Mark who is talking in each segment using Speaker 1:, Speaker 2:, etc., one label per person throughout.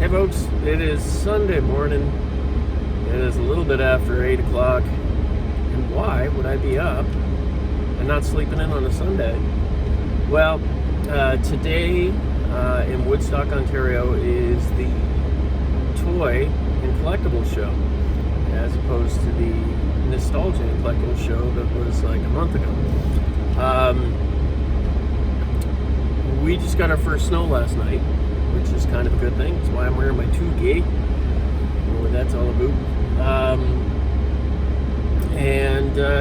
Speaker 1: Hey folks, it is Sunday morning. It is a little bit after 8 o'clock. And why would I be up and not sleeping in on a Sunday? Well, today in Woodstock, Ontario is the Toy and Collectables show, as opposed to the Nostalgia and Collectables show that was like a month ago. We just got our first snow last night, which is kind of a good thing. That's why I'm wearing my Tugi. I don't know what that's all about.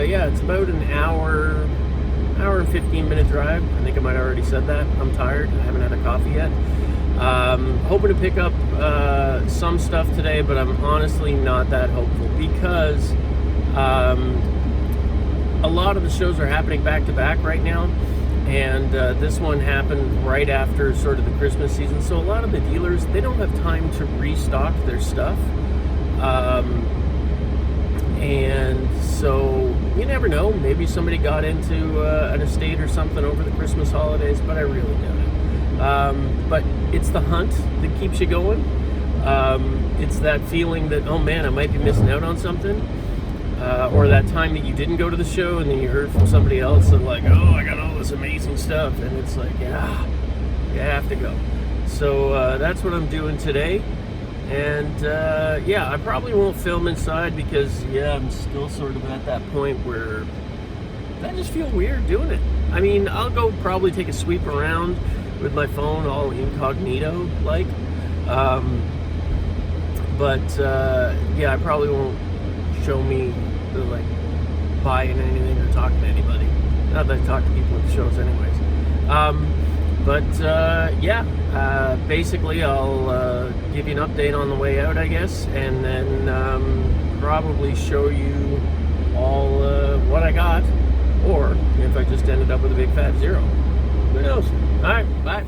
Speaker 1: Yeah, it's about an hour and 15-minute drive. I think I might have already said that. I'm tired. I haven't had a coffee yet. Hoping to pick up some stuff today, but I'm honestly not that hopeful because a lot of the shows are happening back to back right now. And this one happened right after sort of the Christmas season. So a lot of the dealers, they don't have time to restock their stuff. And so you never know. Maybe somebody got into an estate or something over the Christmas holidays, but I really doubt it. But it's the hunt that keeps you going. It's that feeling that, oh man, I might be missing out on something. Or that time that you didn't go to the show and then you heard from somebody else and like, oh, I got all this amazing stuff, and it's like, yeah, you have to go. So that's what I'm doing today. And yeah, I probably won't film inside because I'm still sort of at that point where I just feel weird doing it. I mean, I'll go probably take a sweep around with my phone all incognito like, yeah, I probably won't show me like buying anything or talking to anybody. Not that I talk to people at the shows anyways. Basically I'll give you an update on the way out, I guess, and then probably show you all what I got, or if I just ended up with a big fat zero. Who knows? Alright, bye.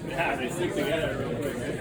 Speaker 1: Yeah, they stick together real quick, right?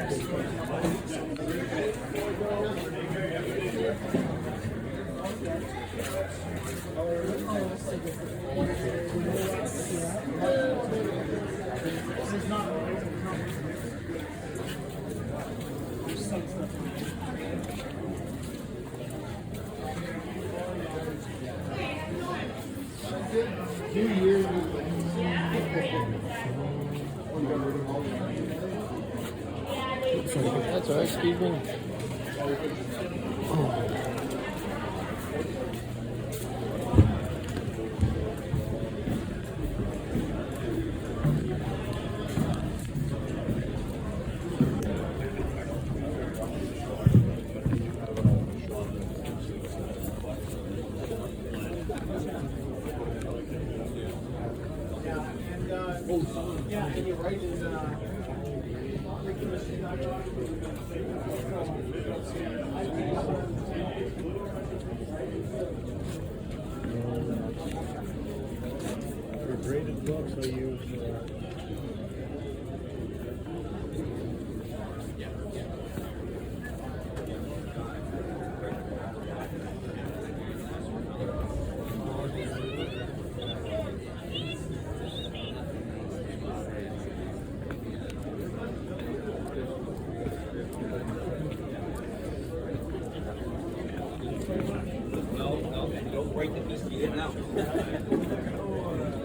Speaker 1: That's all right, excuse me. yeah, and you're right in
Speaker 2: for graded books, I use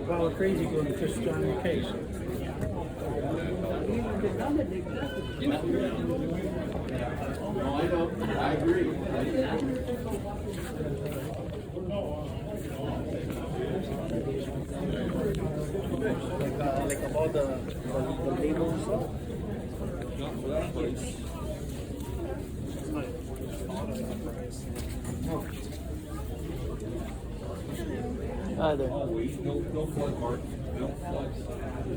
Speaker 2: well, crazy going to fish on the case.
Speaker 3: I know, I agree.
Speaker 2: Like about the label and stuff.
Speaker 3: Not for that place.
Speaker 1: Hi there.
Speaker 3: Oh, wait, no flood, Mark. No flood.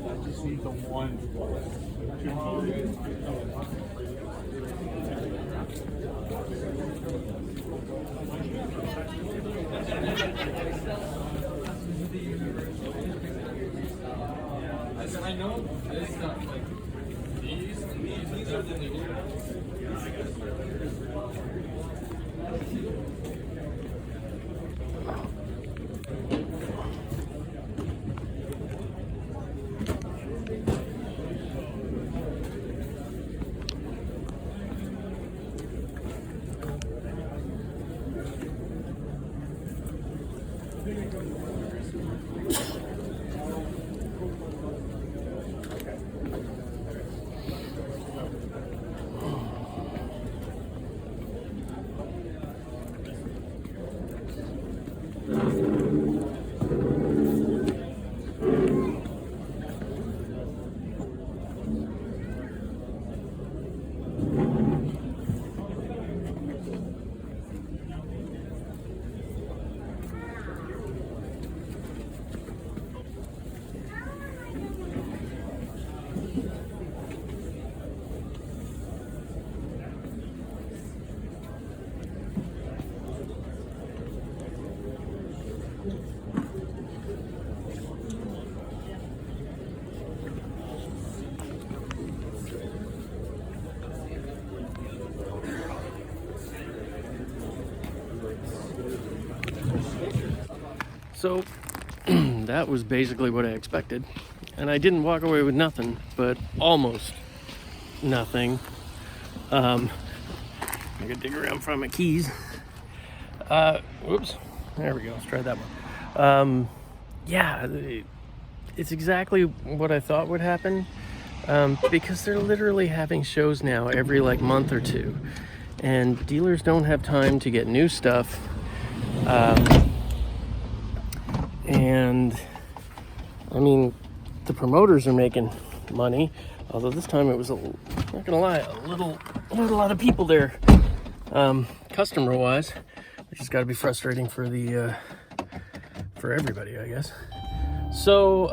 Speaker 3: I just need the one. I know this stuff, like these are the new
Speaker 1: So that was basically what I expected, and I didn't walk away with nothing, but almost nothing. I could dig around for my keys. Whoops, there we go. Let's try that one. Yeah, it's exactly what I thought would happen, because they're literally having shows now every like month or two, and dealers don't have time to get new stuff. And I mean, the promoters are making money, although this time it was not gonna lie, a lot of people there, customer wise, which has got to be frustrating for the for everybody, I guess. So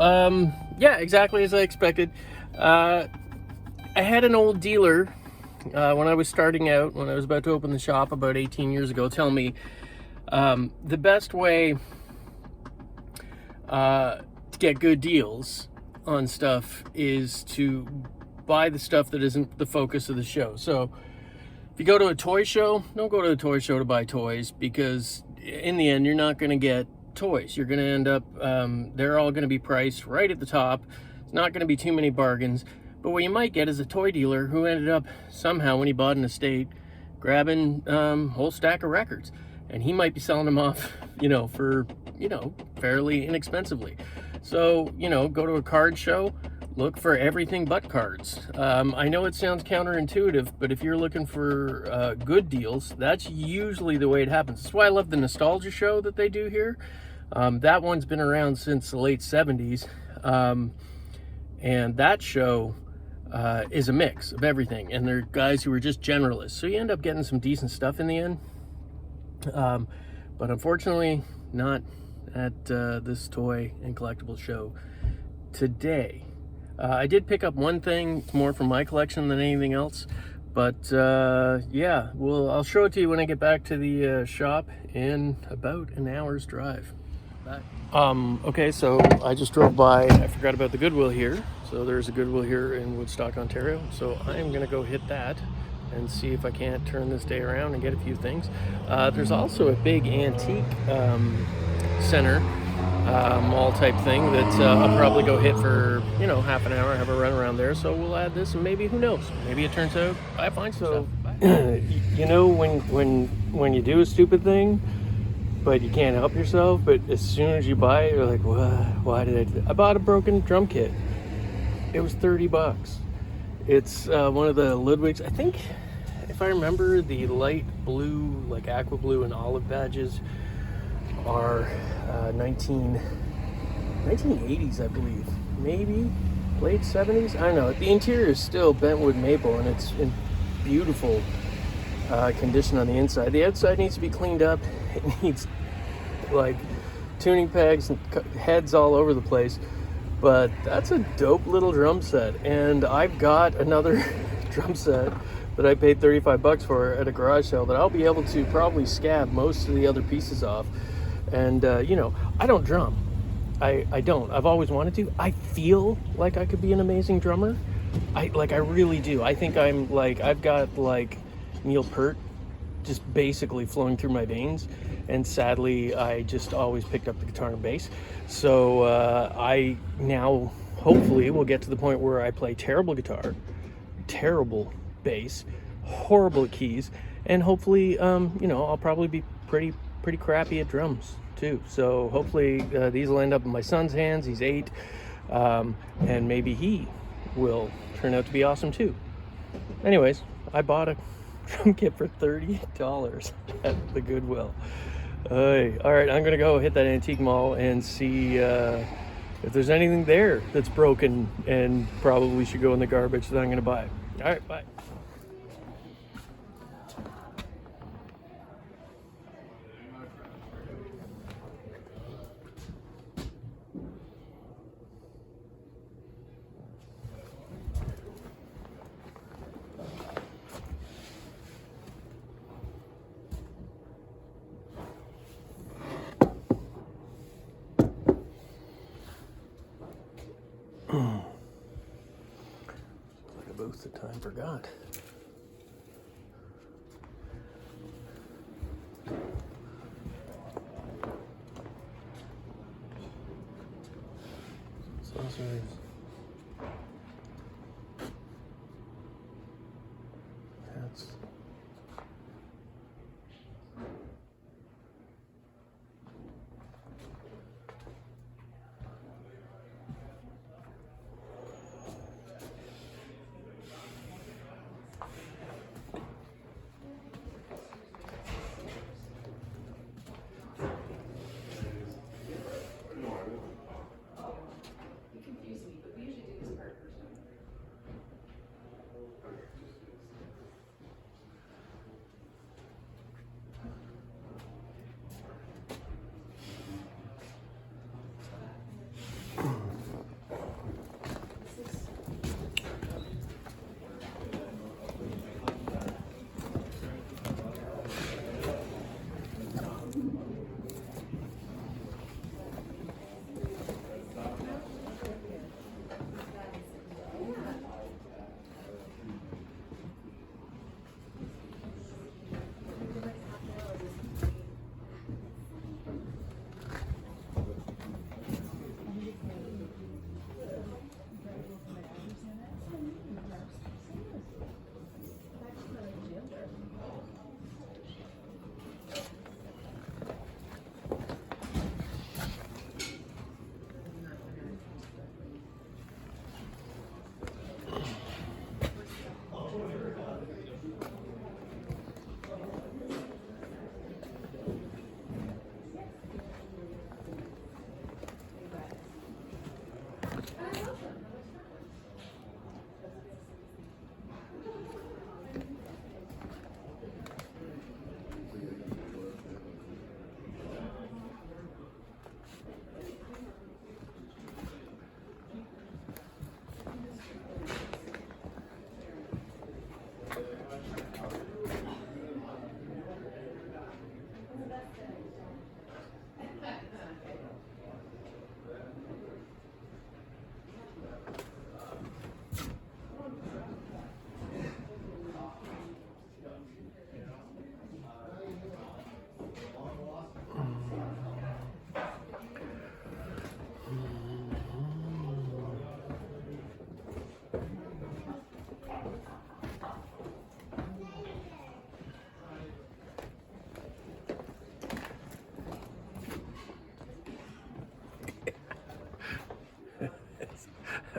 Speaker 1: yeah, exactly as I expected. I had an old dealer when I was starting out, when I was about to open the shop about 18 years ago, tell me the best way to get good deals on stuff is to buy the stuff that isn't the focus of the show. So if you go to a toy show, don't go to a toy show to buy toys, because in the end you're not going to get toys. You're going to end up they're all going to be priced right at the top. It's not going to be too many bargains. But what you might get is a toy dealer who ended up somehow, when he bought an estate, grabbing a whole stack of records, and he might be selling them off, for fairly inexpensively. So, go to a card show, look for everything but cards. I know it sounds counterintuitive, but if you're looking for good deals, that's usually the way it happens. That's why I love the nostalgia show that they do here. That one's been around since the late 70s. And that show is a mix of everything. And they're guys who are just generalists. So you end up getting some decent stuff in the end. But unfortunately, not at this toy and collectible show today. I did pick up one thing more from my collection than anything else, but yeah, well, I'll show it to you when I get back to the shop in about an hour's drive. Bye. Okay, so I just drove by. I forgot about the Goodwill here. So there's a Goodwill here in Woodstock, Ontario. So I am gonna go hit that and see if I can't turn this day around and get a few things. There's also a big antique center mall type thing that I'll probably go hit for, you know, half an hour, have a run around there. So we'll add this, and maybe, who knows, maybe it turns out I find some stuff. You know, when you do a stupid thing but you can't help yourself, but as soon as you buy it, you're like, why did I do that? I bought a broken drum kit. It was $30. It's one of the Ludwig's, I think, if I remember, the light blue, like aqua blue and olive badges are 1980s, I believe, maybe late 70s. I don't know. The interior is still bentwood maple, and it's in beautiful condition on the inside. The outside needs to be cleaned up. It needs like tuning pegs and heads all over the place. But that's a dope little drum set, and I've got another drum set that I paid $35 for at a garage sale that I'll be able to probably scab most of the other pieces off. And you know, I don't drum. I don't. I've always wanted to. I feel like I could be an amazing drummer. I really do. I think I'm like, I've got like Neil Peart just basically flowing through my veins, and sadly I just always picked up the guitar and bass. So I now hopefully will get to the point where I play terrible guitar, terrible bass, horrible at keys, and hopefully you know, I'll probably be pretty crappy at drums too. So hopefully these will end up in my son's hands. He's 8, and maybe he will turn out to be awesome too. Anyways, I bought a drum kit for $30 at the Goodwill. All right, I'm gonna go hit that antique mall and see if there's anything there that's broken and probably should go in the garbage that I'm gonna buy. All right, bye. Like a booth that time forgot. Saucers. Hats.
Speaker 4: You confuse me, but we usually do this part first.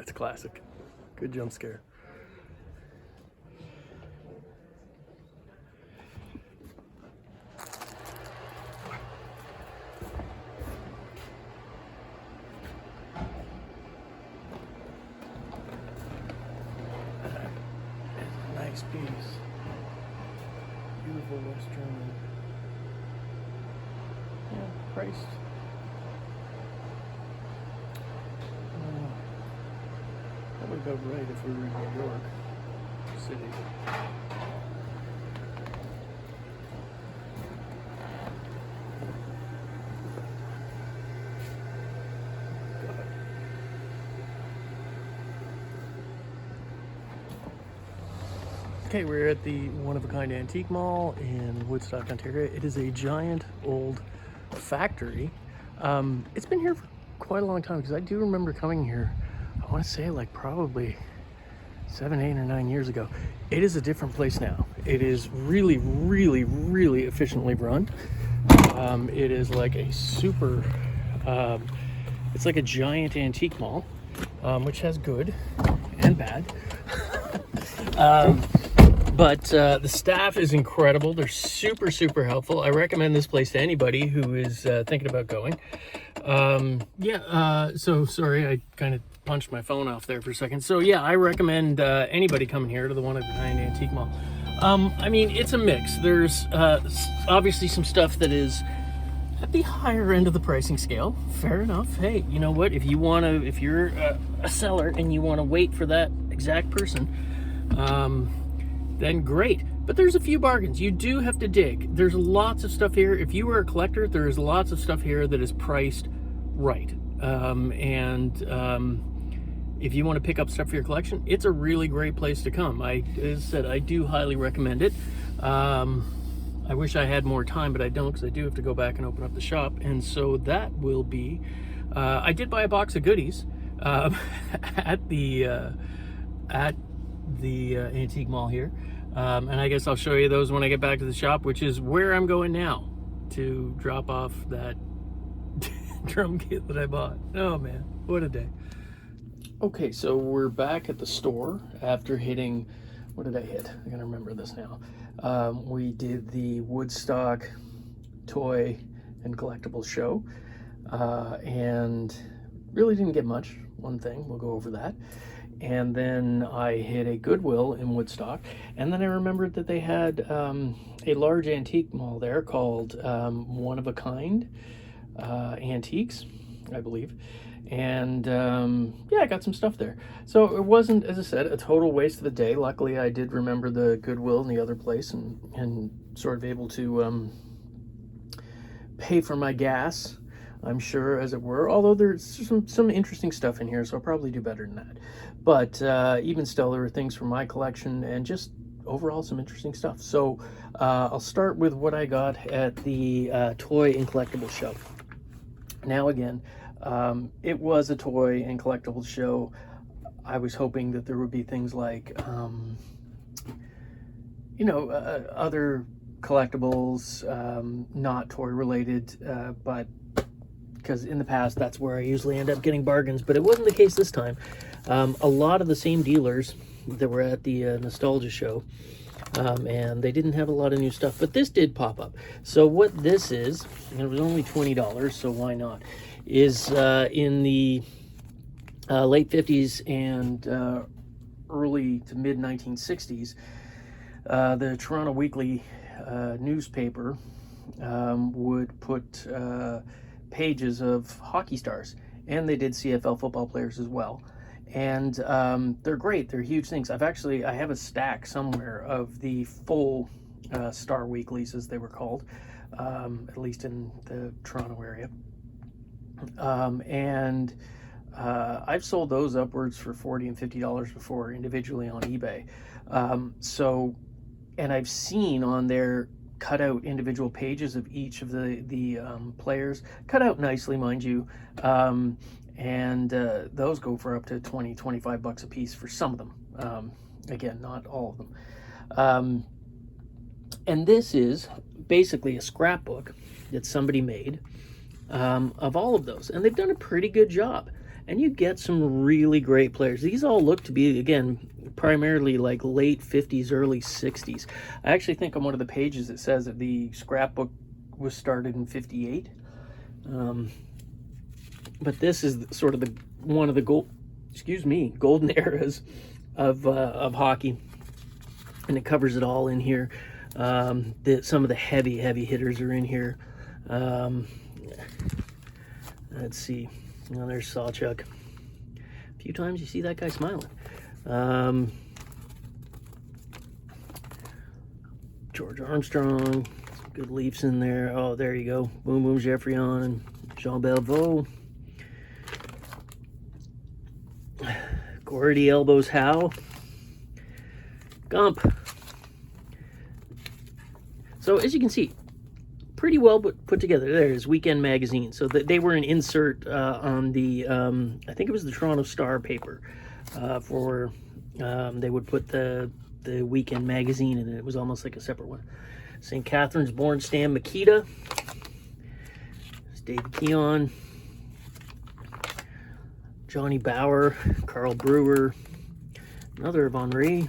Speaker 4: That's classic. Good jump scare. Nice piece. Beautiful West German. Yeah, priced. That would go right if we were in New York City. Okay, we're at the one-of-a-kind antique mall in Woodstock, Ontario. It is a giant old factory. It's been here for quite a long time because I do remember coming here, I want to say like probably 7, 8, or 9 years ago. It is a different place now. It is really, really, really efficiently run. It is like a super, it's like a giant antique mall, which has good and bad. But the staff is incredible. They're super, super helpful. I recommend this place to anybody who is thinking about going. So sorry, I kind of punched my phone off there for a second. So yeah, I recommend anybody coming here to the one-of-a-kind antique mall. I mean, it's a mix. There's obviously some stuff that is at the higher end of the pricing scale. Fair enough. Hey, you know what? If you're a seller and you want to wait for that exact person, then great. But there's a few bargains. You do have to dig. There's lots of stuff here. If you are a collector, there's lots of stuff here that is priced right. If you want to pick up stuff for your collection, it's a really great place to come. As I said, I do highly recommend it. I wish I had more time, but I don't, because I do have to go back and open up the shop. And so that will be, I did buy a box of goodies at the antique mall here. And I guess I'll show you those when I get back to the shop, which is where I'm going now to drop off that drum kit that I bought. Oh man, what a day. Okay, so we're back at the store after hitting, what did I hit? I gotta remember this now. We did the Woodstock Toy and Collectables show, and really didn't get much. One thing, we'll go over that. And then I hit a Goodwill in Woodstock, and then I remembered that they had a large antique mall there called One of a Kind Antiques, I believe. And yeah, I got some stuff there. So it wasn't, as I said, a total waste of the day. Luckily, I did remember the Goodwill in the other place and sort of able to pay for my gas, I'm sure, as it were. Although there's some interesting stuff in here, so I'll probably do better than that. But even still, there were things from my collection and just overall some interesting stuff. So I'll start with what I got at the Toy and Collectibles show. Now again, it was a toy and collectibles show. I was hoping that there would be things like, other collectibles, not toy related, but because in the past that's where I usually end up getting bargains, but it wasn't the case this time. A lot of the same dealers that were at the nostalgia show, and they didn't have a lot of new stuff, but this did pop up. So what this is, and it was only $20, so why not, is in the late 50s and early to mid 1960s, the Toronto Weekly newspaper would put pages of hockey stars, and they did CFL football players as well. And they're great. They're huge things. I have a stack somewhere of the full Star Weeklies, as they were called, at least in the Toronto area. I've sold those upwards for $40 and $50 before individually on eBay. And I've seen on there cut out individual pages of each of the players, cut out nicely, mind you. Those go for up to $20-25 a piece for some of them. Again, not all of them. And this is basically a scrapbook that somebody made of all of those, and they've done a pretty good job. and you get some really great players. These all look to be, again, primarily like late 50s, early 60s. I actually think on one of the pages it says that the scrapbook was started in 58. But this is sort of one of the golden eras of hockey, and it covers it all in here. Some of the heavy hitters are in here. Let's see. Oh, there's Sawchuk. A few times you see that guy smiling. George Armstrong. Some good Leafs in there. Oh, there you go. Boom Boom Geoffrion and Jean Beliveau. Gordy Elbows Howe. Gump. So as you can see, pretty well put together. There's Weekend Magazine. So they were an insert on the, I think it was the Toronto Star paper for, they would put the Weekend Magazine in it. It was almost like a separate one. St. Catharines born Stan Mikita. There's David Keon. Johnny Bauer, Carl Brewer, another of Henri,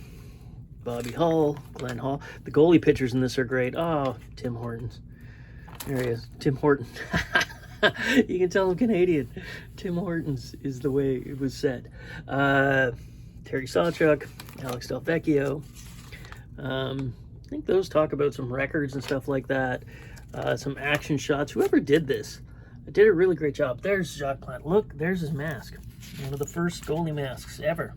Speaker 4: Bobby Hull, Glenn Hall. The goalie pitchers in this are great. Oh, Tim Hortons. There he is, Tim Horton. You can tell I'm Canadian. Tim Hortons is the way it was said. Terry Sawchuk, Alex Del Vecchio. I think those talk about some records and stuff like that. Some action shots. Whoever did this did a really great job. There's Jacques Plante. Look, there's his mask. One of the first goalie masks ever.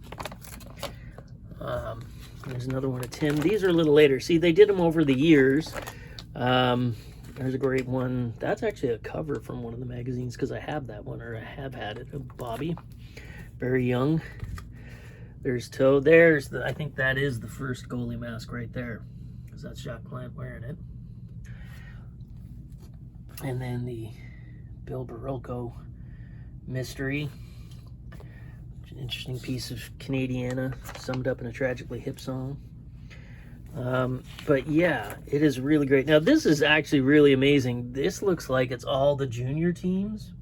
Speaker 4: There's another one of Tim. These are a little later. See, they did them over the years. There's a great one. That's actually a cover from one of the magazines because I have that one, or I have had it. Bobby, very young. There's Toe. I think that is the first goalie mask right there, because that's Jacques Plante wearing it. And then the Bill Barocco mystery. An interesting piece of Canadiana summed up in a tragically hip song. But yeah, it is really great. Now this is actually really amazing. This looks like it's all the junior teams.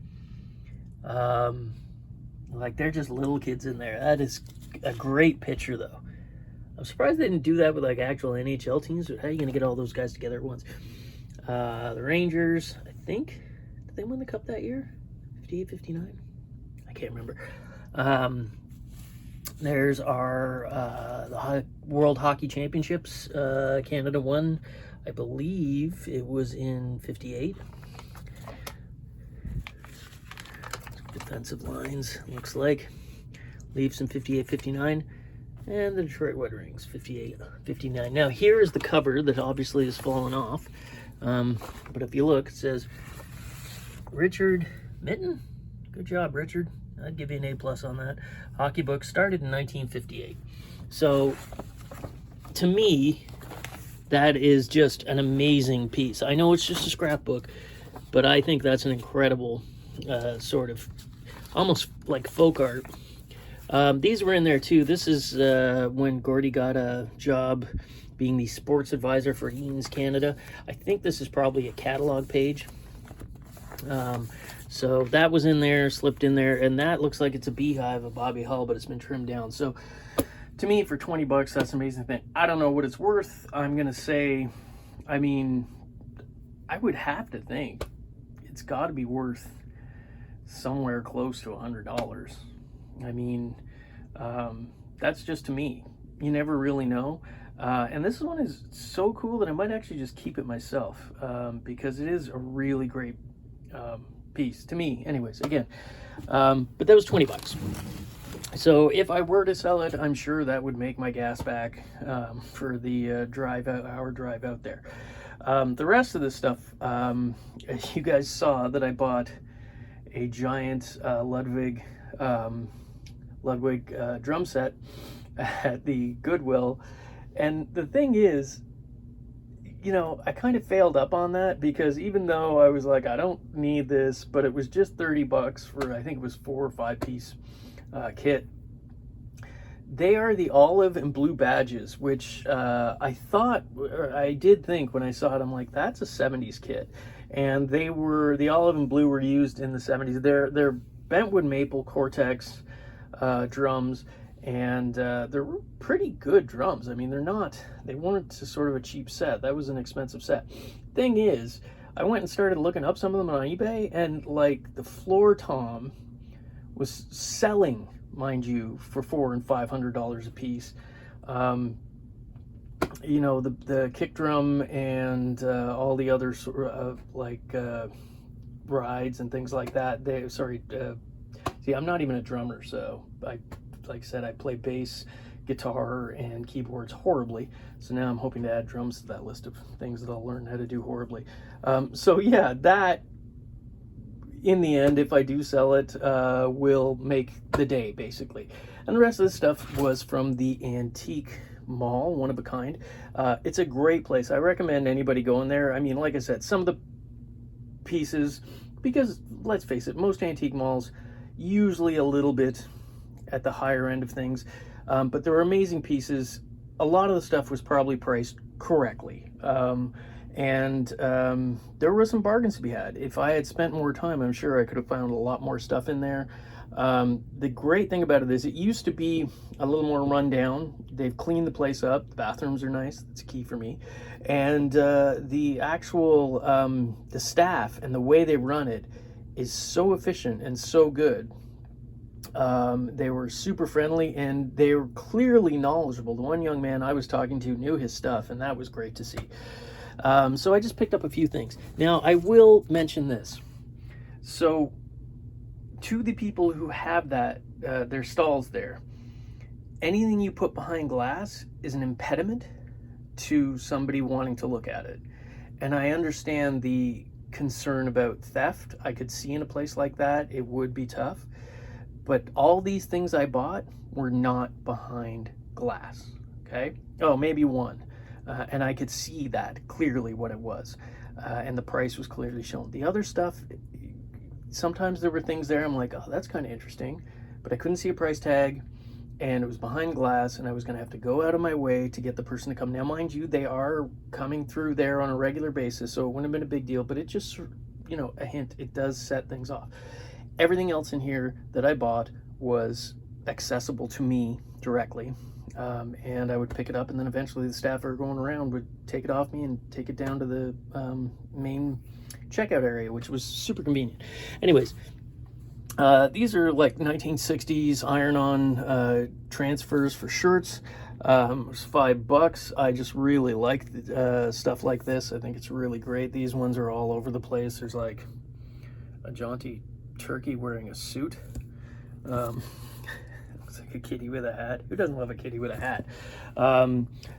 Speaker 4: Like they're just little kids in there. That is a great picture though. I'm surprised they didn't do that with like actual NHL teams. How are you gonna get all those guys together at once? The Rangers, I think, did they win the cup that year? 58, 59? I can't remember. There's our the World Hockey Championships. Canada won, I believe it was in 58. Defensive lines, looks like. Leafs in 58, 59. And the Detroit Red Wings, 58, 59. Now here is the cover that obviously has fallen off. But if you look, it says Richard Mitten. Good job, Richard. I'd give you an A+ on that. Hockey book started in 1958. So, to me, that is just an amazing piece. I know it's just a scrapbook, but I think that's an incredible sort of, almost like folk art. These were in there too. This is when Gordy got a job being the sports advisor for Eaton's Canada. I think this is probably a catalog page. So that was in there, slipped in there, and that looks like it's a beehive of Bobby Hull, but it's been trimmed down. So to me, for 20 bucks, that's an amazing thing. I don't know what it's worth. I'm gonna say, I mean, I would have to think it's got to be worth somewhere close to $100. I mean, that's just to me. You never really know. And this one is so cool that I might actually just keep it myself, because it is a really great piece to me anyways, again. But that was 20 bucks. So if I were to sell it, I'm sure that would make my gas back for the hour drive out there. The rest of this stuff, you guys saw that I bought a giant Ludwig drum set at the Goodwill. And the thing is, you know, I kind of failed up on that, because even though I was like, I don't need this, but it was just 30 bucks for, I think it was 4 or 5 piece kit. They are the olive and blue badges, which I did think when I saw it, I'm like, that's a 70s kit. And they were, the olive and blue were used in the 70s. They're bentwood maple Cortex drums, and they're pretty good drums. I mean, they weren't sort of a cheap set. That was an expensive set. Thing is, I went and started looking up some of them on eBay, and like the floor tom was selling, mind you, for $400 and $500 a piece. You know, the kick drum and all the other sort of rides and things like that. See, I'm not even a drummer, so like I said, I play bass, guitar, and keyboards horribly. So now I'm hoping to add drums to that list of things that I'll learn how to do horribly. So yeah, that in the end, if I do sell it, will make the day basically. And the rest of the stuff was from the Antique Mall, one of a kind. It's a great place. I recommend anybody going there. I mean, like I said, some of the pieces, because let's face it, most antique malls usually a little bit at the higher end of things, but there were amazing pieces. A lot of the stuff was probably priced correctly, and there were some bargains to be had. If I had spent more time, I'm sure I could have found a lot more stuff in there. The great thing about it is it used to be a little more run down. They've cleaned the place up. The bathrooms are nice. That's key for me. And the actual the staff and the way they run it is so efficient and so good. They were super friendly, and they were clearly knowledgeable. The one young man I was talking to knew his stuff, and that was great to see. So I just picked up a few things. Now, I will mention this. So to the people who have their stalls there, anything you put behind glass is an impediment to somebody wanting to look at it. And I understand the concern about theft. I could see in a place like that, it would be tough. But all these things I bought were not behind glass, okay? Oh, maybe one. And I could see that clearly what it was. And the price was clearly shown. The other stuff, sometimes there were things there I'm like, oh, that's kind of interesting. But I couldn't see a price tag, and it was behind glass, and I was going to have to go out of my way to get the person to come. Now, mind you, they are coming through there on a regular basis, so it wouldn't have been a big deal. But it just, you know, a hint, it does set things off. Everything else in here that I bought was accessible to me directly, and I would pick it up, and then eventually the staff are going around would take it off me and take it down to the main checkout area, which was super convenient. Anyways, these are like 1960s iron-on transfers for shirts. It was $5. I just really like stuff like this. I think it's really great. These ones are all over the place. There's like a jaunty turkey wearing a suit. Looks like a kitty with a hat. Who doesn't love a kitty with a hat?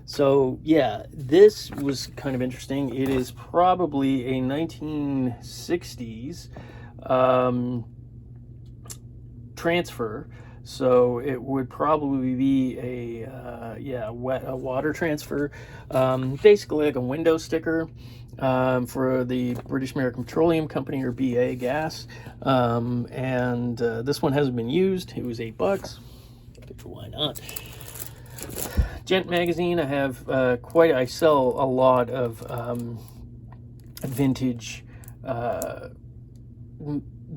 Speaker 4: So yeah, this was kind of interesting. It is probably a 1960s transfer. So it would probably be a water transfer, basically like a window sticker for the British American Petroleum Company, or BA Gas. And this one hasn't been used. It was $8. Why not? Gent magazine. I have I sell a lot of vintage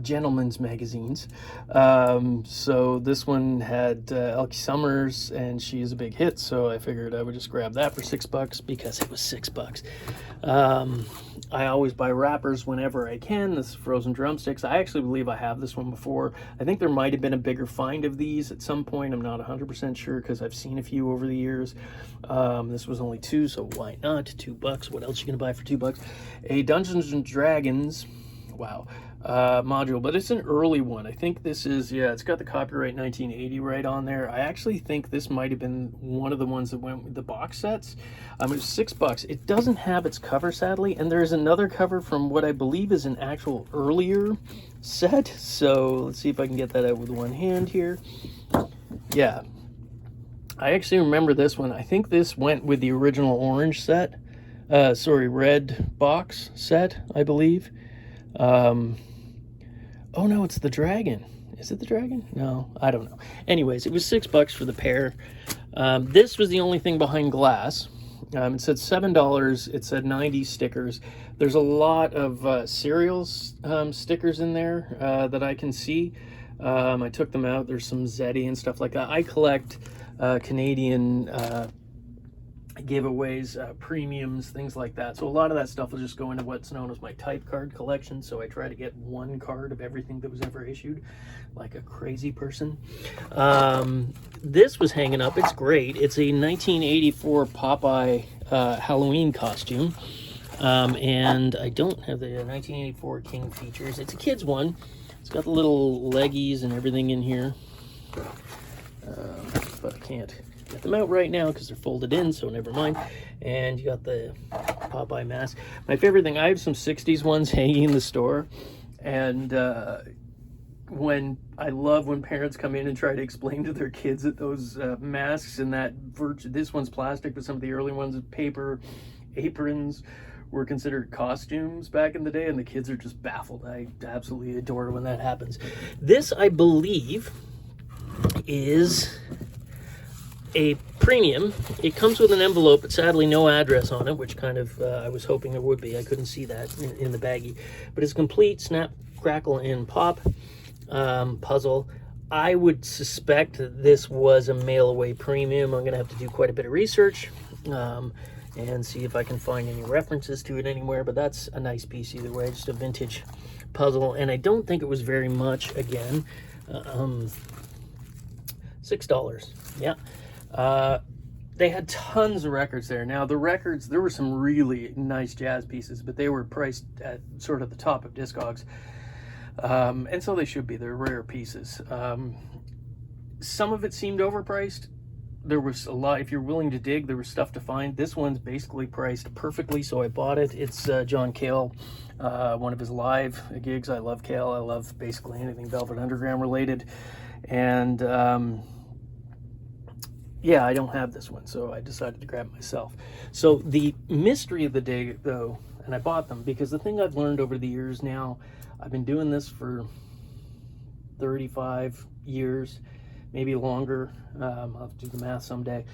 Speaker 4: gentlemen's magazines. So this one had Elkie Summers, and she is a big hit, so I figured I would just grab that for $6 because it was $6. I always buy wrappers whenever I can. This is Frozen Drumsticks. I actually believe I have this one before. I think there might have been a bigger find of these at some point. I'm not 100% sure because I've seen a few over the years. This was only $2, so why not? $2. What else are you gonna buy for $2? A Dungeons and Dragons, wow, module, but it's an early one. I think this is, yeah, it's got the copyright 1980 right on there. I actually think this might have been one of the ones that went with the box sets. It was $6. It doesn't have its cover, sadly, and there's another cover from what I believe is an actual earlier set. So let's see if I can get that out with one hand here. Yeah, I actually remember this one. I think this went with the original orange set. Red box set, I believe. Oh no, it's the dragon. Is it the dragon? No, I don't know. Anyways, it was $6 for the pair. This was the only thing behind glass. It said $7. It said 90 stickers. There's a lot of cereals stickers in there that I can see. I took them out. There's some Zeddy and stuff like that. I collect Canadian giveaways, premiums, things like that. So a lot of that stuff will just go into what's known as my type card collection. So I try to get one card of everything that was ever issued, like a crazy person. This was hanging up. It's great. It's a 1984 Popeye Halloween costume. And I don't have the 1984 King features. It's a kid's one. It's got the little leggies and everything in here. But I can't get them out right now because they're folded in, so never mind. And you got the Popeye mask. My favorite thing, I have some 60s ones hanging in the store, and when I love when parents come in and try to explain to their kids that those masks and that this one's plastic, but some of the early ones, paper aprons, were considered costumes back in the day, and the kids are just baffled. I absolutely adore when that happens. This, I believe, is a premium. It comes with an envelope, but sadly no address on it, which kind of I was hoping there would be. I couldn't see that in the baggie. But it's a complete snap, crackle, and pop puzzle. I would suspect that this was a mail-away premium. I'm going to have to do quite a bit of research and see if I can find any references to it anywhere, but that's a nice piece either way. Just a vintage puzzle, and I don't think it was very much. Again, $6. Yeah. They had tons of records there. Now the records, there were some really nice jazz pieces, but they were priced at sort of the top of Discogs, and so they should be. They're rare pieces. Some of it seemed overpriced. There was a lot. If you're willing to dig, there was stuff to find. This one's basically priced perfectly, so I bought it. It's John Cale, one of his live gigs. I love Cale. I love basically anything Velvet Underground related, and yeah, I don't have this one, so I decided to grab it myself. So the mystery of the day, though, and I bought them because the thing I've learned over the years now, I've been doing this for 35 years, maybe longer. I'll have to do the math someday.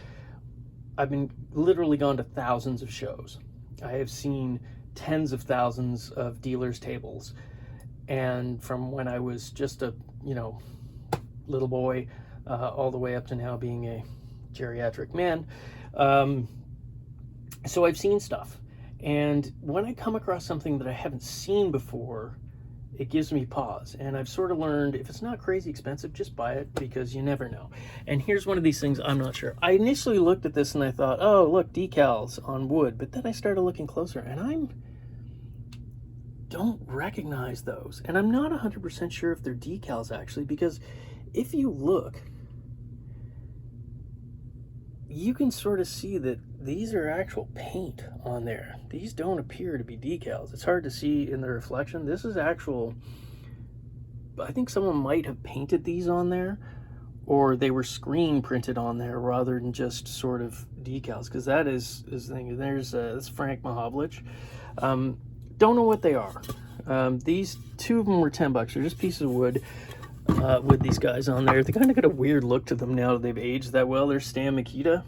Speaker 4: I've been literally gone to thousands of shows. I have seen tens of thousands of dealers' tables. And from when I was just a, little boy, all the way up to now being a geriatric man. So I've seen stuff. And when I come across something that I haven't seen before, it gives me pause. And I've sort of learned, if it's not crazy expensive, just buy it, because you never know. And here's one of these things I'm not sure. I initially looked at this and I thought, oh, look, decals on wood. But then I started looking closer and I don't recognize those. And I'm not 100% sure if they're decals actually, because if you look, you can sort of see that these are actual paint on there. These don't appear to be decals. It's hard to see in the reflection. This is actual, I think someone might have painted these on there, or they were screen printed on there rather than just sort of decals, because that is the thing. There's Frank Mahovlich. Don't know what they are. These two of them were $10. They're just pieces of wood with these guys on there. They kind of got a weird look to them now that they've aged that well. There's Stan Mikita,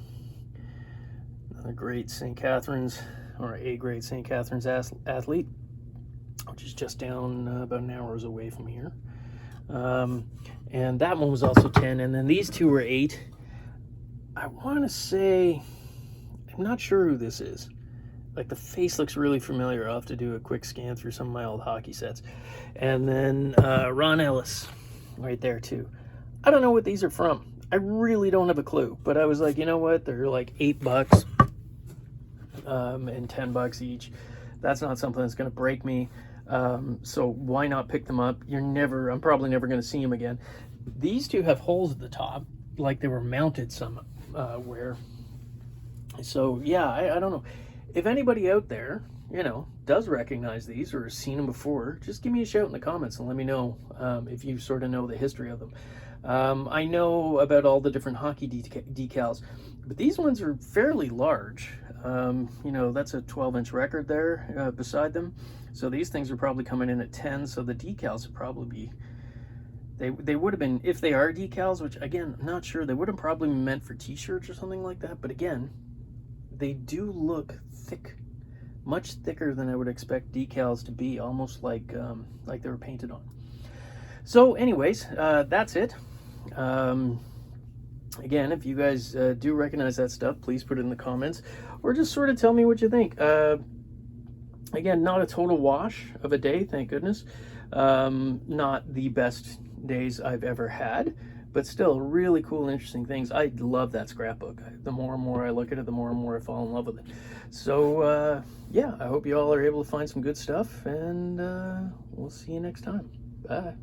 Speaker 4: another great St. Catharines, or a great St. Catharines athlete, which is just down about an hour away from here. And that one was also 10, and then these two were 8. I want to say, I'm not sure who this is. Like, the face looks really familiar. I'll have to do a quick scan through some of my old hockey sets. And then Ron Ellis right there too. I don't know what these are from. I really don't have a clue, but I was like, you know what? They're like $8 and $10 each. That's not something that's going to break me. So why not pick them up? I'm probably never going to see them again. These two have holes at the top, like they were mounted somewhere. So yeah, I don't know. If anybody out there, does recognize these or has seen them before, just give me a shout in the comments and let me know if you sort of know the history of them. I know about all the different hockey decals, but these ones are fairly large. That's a 12-inch record there beside them. So these things are probably coming in at 10, so the decals would probably be, they would have been, if they are decals, which again, I'm not sure, they would have probably been meant for t-shirts or something like that, but again, they do look thick, much thicker than I would expect decals to be, almost like they were painted on. So anyways, that's it. Again, if you guys do recognize that stuff, please put it in the comments, or just sort of tell me what you think. Again, not a total wash of a day, thank goodness. Not the best days I've ever had, but still really cool, interesting things. I love that scrapbook. The more and more I look at it, the more and more I fall in love with it. So yeah, I hope you all are able to find some good stuff, and we'll see you next time. Bye.